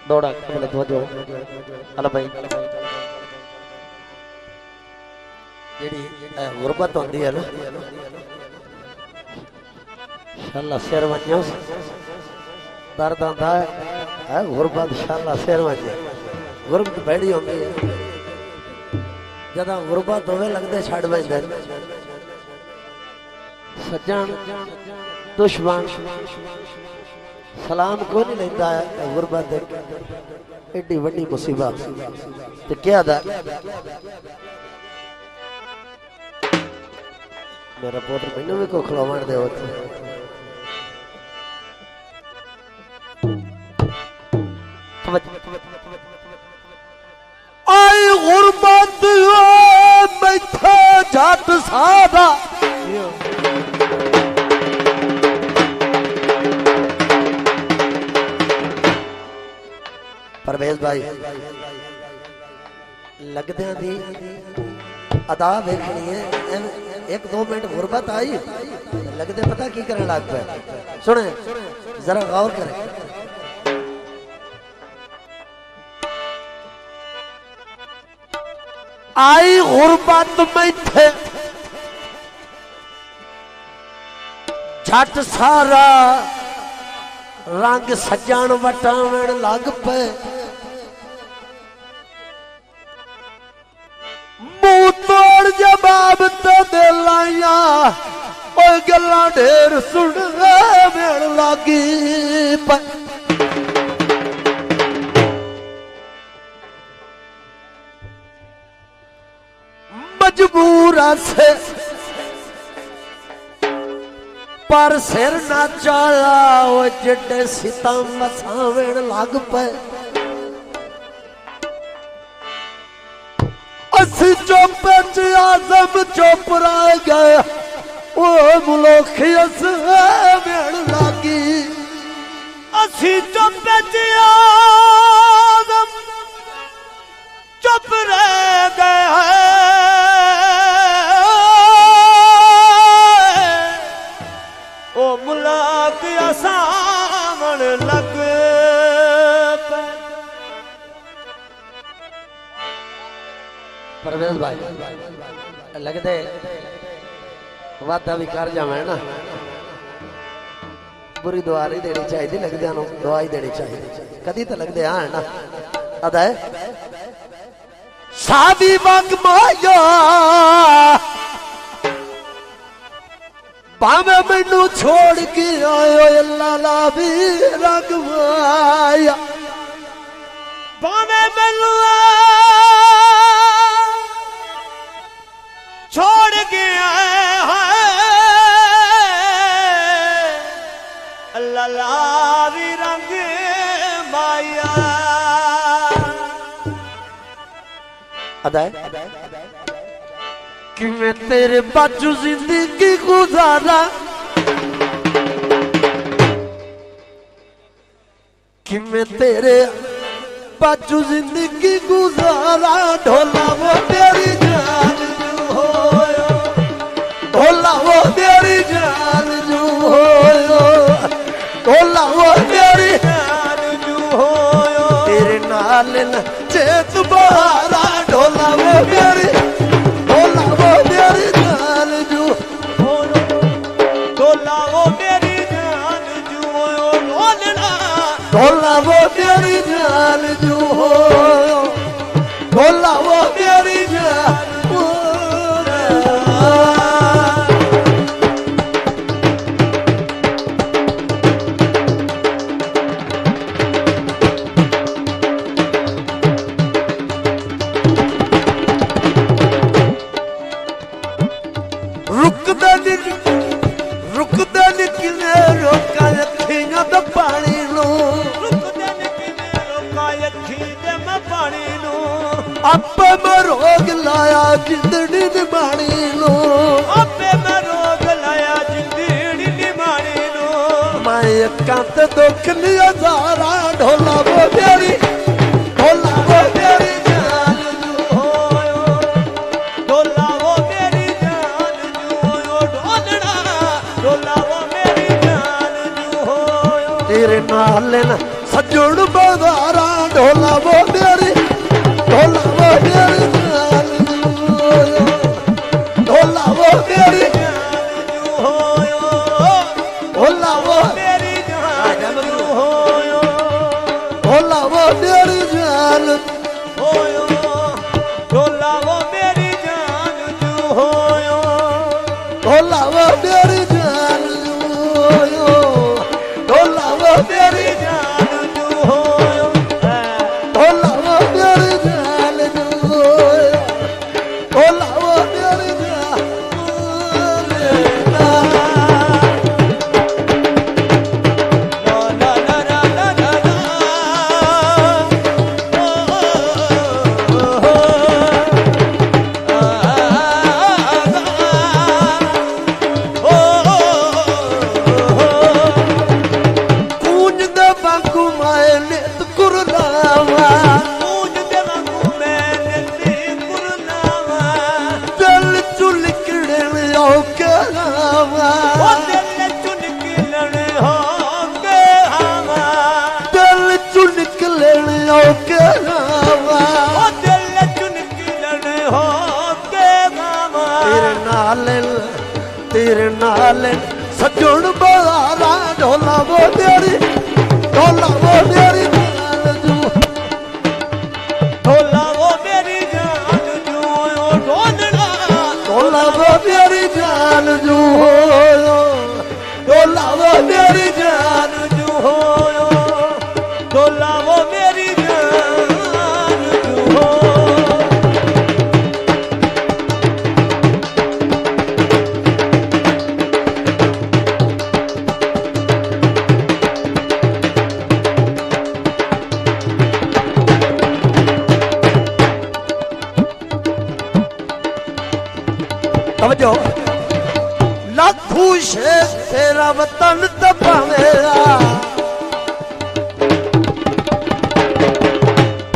दौड़ा पहले तवज्जो अल भाई जेडी गुरबत होंदी है ना शाला सिर वजो दर्द आंदा है गुरबत शाला सिर वजे गुरबत बैठी होंदी है जदा गुरबत होवे लगदे छड़ बैंदे सज्जन दुश्मन सलाम को नहीं लेता है गुरबत एडी वड्डी मुसीबत ते क्या दा मेरा पुत्र मैनू भी को खिलावन दे उत्थे आई गुरबत मैथा जट सादा परवेज भाई लगदे दी अदा देखनी है एक दो मिनट गुरबत आई लगदे पता की करने लग पे सुने जरा गौर करें आई गुरबत में थे झट सारा रंग सजान वटावण लग पे मुंह तोड़ जवाब तो दे लाइया गल्ला ढेर सुन मेड़ लागी पे मजबूर से पर सिर ना चाला वो जिड्डे सितम मसावेण लग पे असी चुप आजम चुप रह गए वो मुलोखियस वेण लागी असी चुप आजम चुप रह गए ओ मुलाक असावण लग परवेज भाई लगदे वादा भी कर जावे ना बुरी दुआ नहीं देनी चाहिए लगदे दुआ ही देनी चाहिए कदी तो लगदे हाँ है ना अदा शादी मंग माया भावे मैनू छोड़ के आयो लाला भी रंगवाया भावे मैनू छोड़ गया है लाला भी रंग माया अदा कि मैं तेरे बाजू जिंदगी गुजारा कि मैं तेरे बाजू जिंदगी गुजारा ढोला वो तेरी जान जो होयो ढोला वो तेरी जान जो होयो ढोला वो तेरी जान जो होयो तेरे नाल चेत बहारा ढोला वो तेरी ढोला वो मेरी जान जो हो ढोला वो मेरी जान रुकदे निकले रोका अखियां तो पानी लो आपे मैं रोग लाया जिंदड़ी निभानी लो आपे मैं रोग लाया जिंदड़ी निभानी लो मैं कंत दुख लिया सारा ढोला वो मेरी जान जो होयो ढोला वो मेरी जान जो होयो ढोलना ढोला वो मेरी जान जो होयो तेरे नाल सजण बदारा नाल सजण बहारा ढोला वो मेरी जान जू ढोला वो मेरी जान जू ढोलना ढोला वो मेरी जान जू ढोला वो मेरी जान जू ढोला वो मेरी जान जू तवज्जो लाखू शेख तेरा वतन तपावेगा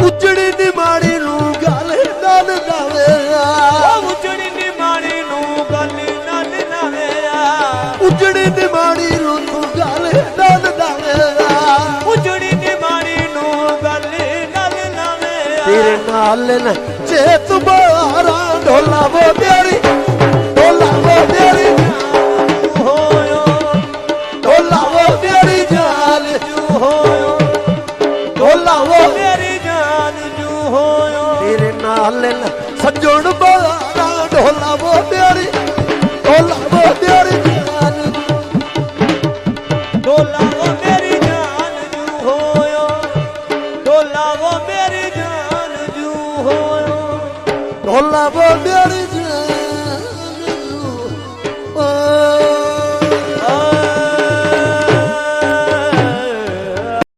उजड़ी निमाड़ी नू गल नाल नावेगा उजड़ी निमाड़ी नू गल नाल नावेगा उजड़ी निमाड़ी नू तू गल नाल नावेगा उजड़ी निमाड़ी नू गल नाल नावेगा तेरे नाल न जे तुम्हारा ढोला वो मेरी ढोला वो मेरी होयो ढोला वो मेरी जान जू होयो ढोला वो मेरी जान जू होयो तेरे नाल न सजण बहारा ढोला वो मेरी जान ढोला वो मेरी जान जू होयो ढोला वो मेरी जान जू होयो ढोला वो मेरी